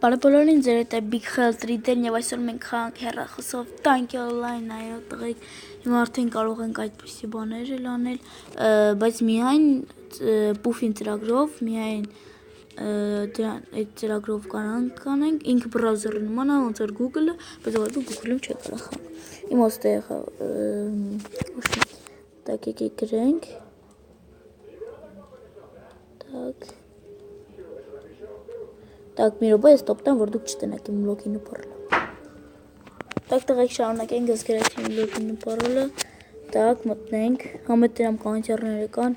Բարեբոլորին ձեր հետ է Big Hell Trader-ն եւ այսօր մենք խաղանք հեռախոսով Tank Online այո տղեկ հիմա արդեն կարող ենք այդպիսի բաներ անել բայց միայն Puff-ին ծրագրով միայն այդ ծրագրով կարանք անենք ինքը բրաուզերի նման է ոնց որ Google-ը բայց ուղղակի Google-ում չի կարող խաղալ իմաստը ոչ так եկեք գրենք Так, միրոբա ես տոպտան, որ դուք չտնեք իմ լոգինը պարոլը Так, տղեք շարունակենք զգրать իմ լոգինը պարոլը Так, մտնենք համետերամ կանտերները կան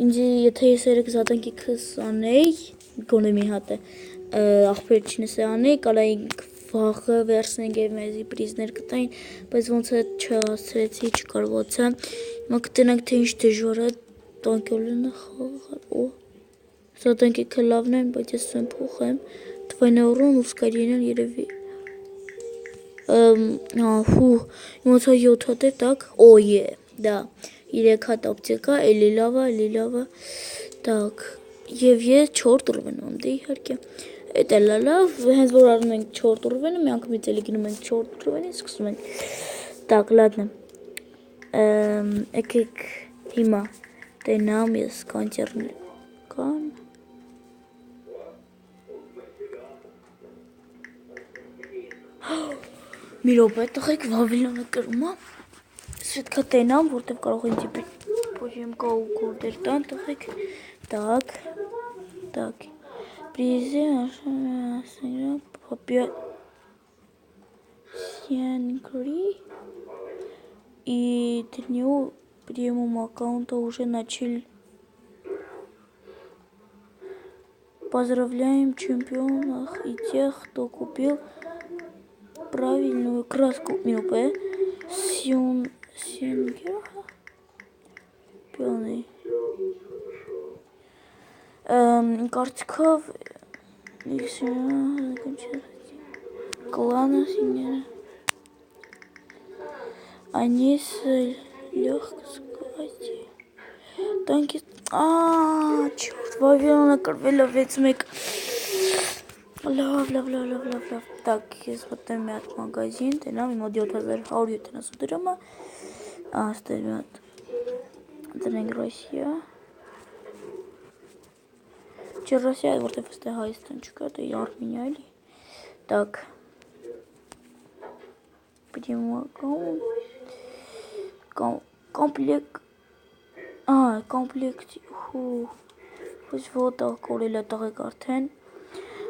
ինձ եթե ես երեք զատանքի 20 գոնե մի հատ է աղբեր չնես է անի կալայինք վաղը վերցնենք և մեզի պրիզներ կտային բայց ոնց է չհասցրեցի չկարողացա հիմա կտենանք թե ինչ դժվար է տանկյոլինը խաղալ Զատանքիքը լավն են, բայց ես սեն փոխեմ Թվայնավորում ու սկարիենան երևի Հու, իմացա 7 հատ է, так, օյե, դա 3 հատ ապտեկա, էլի լավա Так, և ես 4 ուրվենում, դե իհարկե Էդ էլ լավ, հենց որ արում ենք 4 ուրվենը, մի անգամից էլի գնում ենք 4 ուրվենի, սկսում ենք Так, ладно Եկեք հիմա տենամ ես կանտերներ կան Մի րոպե տղեկ Վավիլոնը կրում է Ես պետք է տենամ, որտև կարող են տիպի Պոժեմկա ու կորդեր տան տղեկ Так Պրիզի Պապյա Сиангри И для него премиум аккаунта уже начали Поздравляем чемпионов и тех, кто купил правильную краску Миопе Сингера Пёный Картиков Клана Сингера Они с легкостью Танки Черт, Вавилона Карвеля Вецмек Լավ Так, ես մտնում մի հատ մագազին, տենամ իմ 7170 դրամը Աստեր մի հատ Դրենք Ռոսիա Չէ Ռոսիա է, որտև վստե Հայաստան չկա, դա Արմենիա էլի Так Պրիմակոմ Կոմպլект Կոմպլեկտ Ոչ ոտա կորել է տղեկ արդեն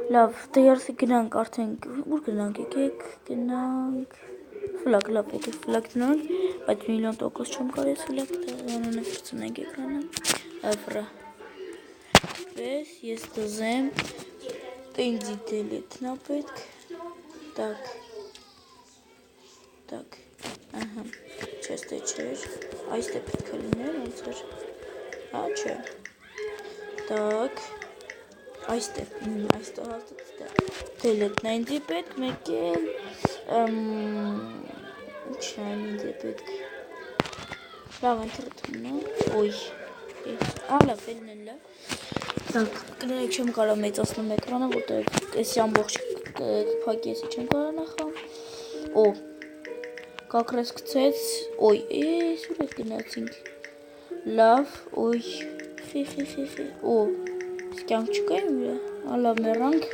Լավ, դերսի գնանք արդեն, ուր գնանք եկեք, գնանք, ֆլակ, լավ եկեք ֆլակ դնանք, բայց միլիոն տոկոս չեմ կարես ֆլակ, անոնը կրծունենք էկրանը, վրա, պես, ես դզեմ, տենձի դելետնա պետք, так, ահա, չես թե չեր, այս թե պետք է լիներ, ոնց էր, չէ, так, Այստեղ, այստեղ դելետնա ինձի պետք, մեկ էլ, չան ինձի պետք, լավ ընտրտմնա, ոյ, լավ, էլն էլ լավ, կներեք չեմ կարա մեծասնում էկրանը, որտեղ էսի ամբողջ կպակի էսի չեմ կարա նախամ, կակրես կցեց, ոյ, սուր էտ գնացինք, լավ, ոյ, ֆի, Կյանք չկա իմ վրա, լավ մեռանք,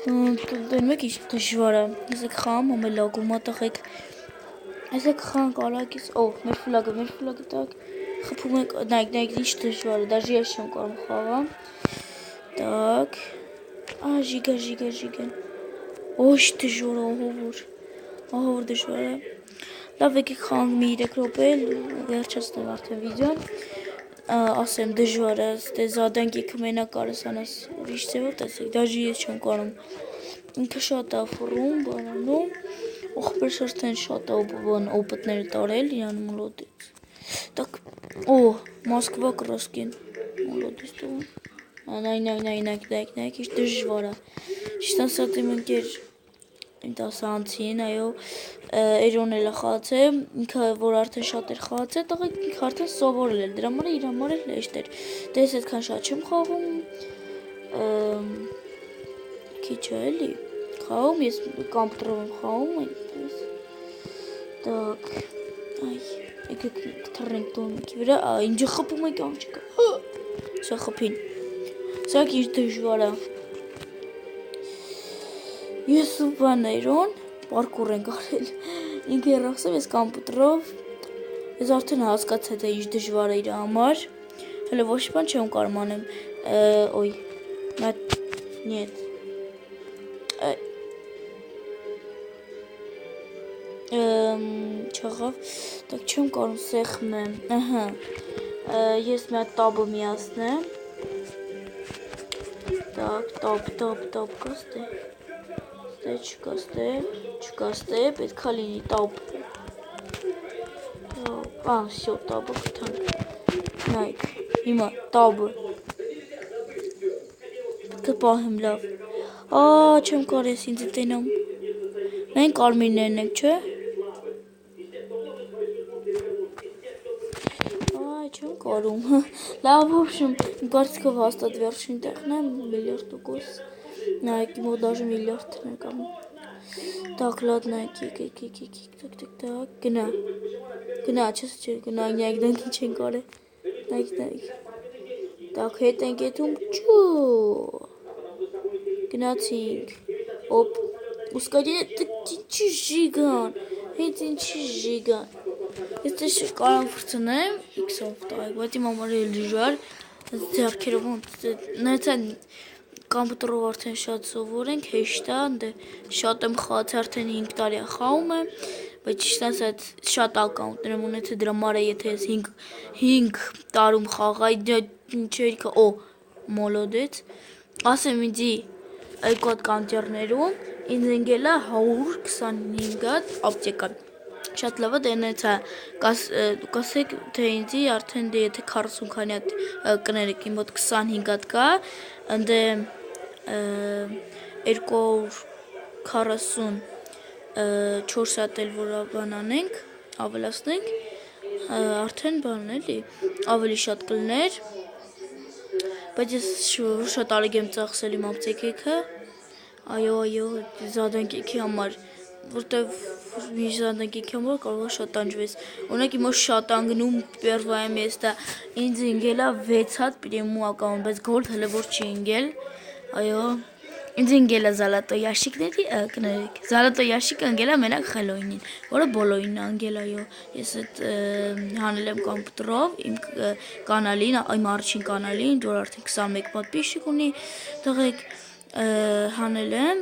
դնում եք ինչ դժվար է, եսեք խամ, հոմ է լագում ատախեք, եսեք խանք արագիս, մեր ֆլագը տակ, խպում եք, նայք ինչ դժվար է, դաժի ես չեմ կարում խաղամ, так, ժիգան, ոչ դժվար է, ահավոր դժվար է, լավ եկեք խանք մի 3 րոպե, վերջացնեմ արդեն վիդեոն, ասեմ դժվար է, ստե զադանքիքը մենակ կարես անես ուրիշ ձևով տեսեք, դաժի ես չեմ կարում, ինքը շատ է ֆռում, բանանում, ողբեր շրթեն շատ է օպտները տարել, իրան մոլոդից, так, Մոսկվա կրոսկին, մոլոդից տողում, նայք, ինչ դժվար է, ճիշտ ասած իմ ընկեր, դասանցին, այո, Էրոն էլ է խաղացել, ինքը որ արդեն շատ էր խաղացել, տղեկ ինքը արդեն սովորել էր, դրա համար իր համար էլ հեշտ էր, դե ես այդքան շատ չեմ խաղում, քիչ է էլի։ Խաղում ես կամպյուտերով եմ խաղում այնպես։ Так, այ, եկեք թռնենք տոնիքի վրա, ինչը խփում եք ամջիկը։ Սա խփին։ Սա քիչ դժվար է։ Ես ու բաներուն պարկուր ենք արել։ Ինքը երախսով ես կամպյուտերով։ Ես արդեն հասկացա թե ինչ դժվար է իր համար։ Հələ ոչ բան չեմ կարող անեմ։ Ոյ։ Нет. Չեղավ, так չեմ կարող սեղմեմ, ահա, ես մի հատ տաբը միացնեմ, так, տապ, կաստե, չկաստե, պետք է լինի տապ, всё, տաբը կտանք, նայք, հիմա տաբը, կպահեմ լավ, չեմ կարող ես ինձ տենամ, մենք կարմիրներն ենք, չէ? Չեմ կարում, լավ, в общем, կարծիքով հաստատ վերջին տեղն է, միլիարդ%, նայք, իմով դաժը միլիարդն է կամ, так, ладно, так, գնա, չես չէ, գնա, նայք, դանք ինչ են կարը, նայք, так, հետ ենք եթում, ճու, գնացինք, ոպ, ուսկաջի, ինչի ժիգան, հենց ինչի ժիգան, ես դեշ կարամ վրցնեմ, x-ով տայք, բայց իմ համար էլ դժվար, ձեռքերով նայց այն կամպյուտերով արդեն շատ սովոր ենք, հեշտ է, շատ եմ խաղացել արդեն 5 տարի խաղում եմ, բայց ճիշտ ասած շատ ակաունտներ եմ ունեցել դրա համար է եթե ես 5 տարում խաղայի, չէ, մոլոդեց, ասեմ ինձի այգու հատ կանտերներում ինձ ընգել է 125 հատ ապտեկա, շատ լավ է դենեցա, կասեք թե ինձի արդեն դե եթե 40 քանի հատ կներեք իմ մոտ 25 հատ կա, ընդե 244 հատ էլ որ բան անենք, ավելացնենք, արդեն բանն էլի, ավելի շատ կլներ, բայց ես շատ արագ եմ ծախսել իմ ապտեկեքը, այո, զադանքեքի համար, որտև մի զադանքեքի համար կարող է շատ անջվես, ունեք իմ որ շատ անգնում պերվայ եմ ես դա, ինձ ինգել է 6 հատ պիրեմու ակաուն, բայց գոլդ հլը որ չի ինգել, այո, ինձ ինգել է զալատո յաշիկների, կներեք, զալատո յաշիկը ընգել է մենակ խելոյնին, որը բոլոյնն է ընգել, այո, ես էտ հանել եմ կամպյուտերով, իմ կանալին, իմ առաջին կանալին, որ արդեն 21 պատպիշիկ ունի, տղեք հանել եմ,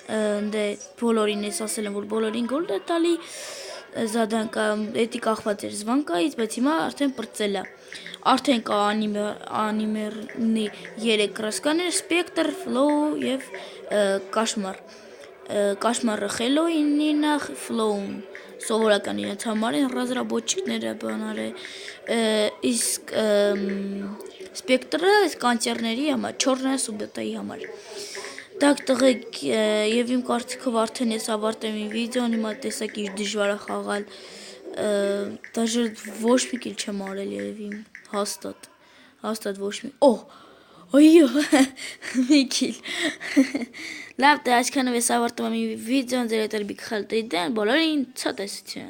դե բոլորին ես ասել եմ, որ բոլորին գոլդ է տալի, զադանկա, էտի կախված էր զվանկայից, բայց հիմա արդեն պրծել է, արդեն կա անիմերնի 3 կրասկաներ, սպեկտր, ֆլոու և կաշմարը խելոյինին է, ֆլոուն, սովորական իրենց համար են, ռազրաբոչիկները բանար է, իսկ սպեկտրը կանցերների համար, չորնայ սուբետայի համար, Так, տղեք, և իմ կարծիքով արդեն ես ավարտեմ իմ վիդեոն, հիմա տեսակ ինչ դժվար է խաղալ, դաժը ոչ մի կիլ չեմ արել երևի իմ, հաստատ ոչ մի, այո, մի կիլ, լավ, դե այսքանով ես ավարտում եմ իմ վիդեոն, ձեր հետ էլ մի քխել դեն, բոլորին ցտեսություն։